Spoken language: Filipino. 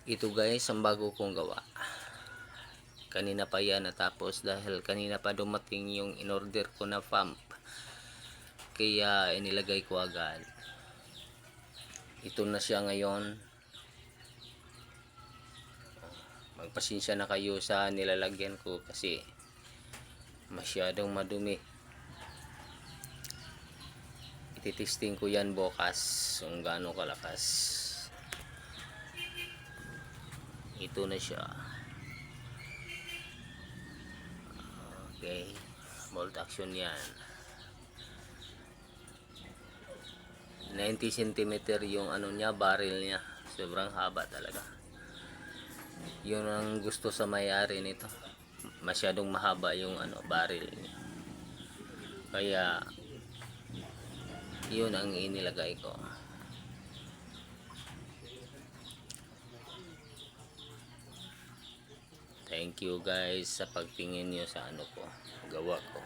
Ito guys ang bago kong gawa. Kanina pa yan natapos dahil kanina pa dumating yung in-order ko na pump. Kaya inilagay ko agad. Ito na siya ngayon. Magpasensya na kayo sa nilalagyan ko kasi masyadong madumi. Ititesting ko yan bukas kung gaano kalakas. Ito na siya. Okay, bolt action yan. 90 cm yung ano niya, barrel niya. Sobrang haba talaga. Yun ang gusto sa may-ari nito. Masyadong mahaba yung ano, barrel niya. Kaya yun ang inilagay ko. Thank you guys sa pagtingin nyo sa ano ko, gawa ko.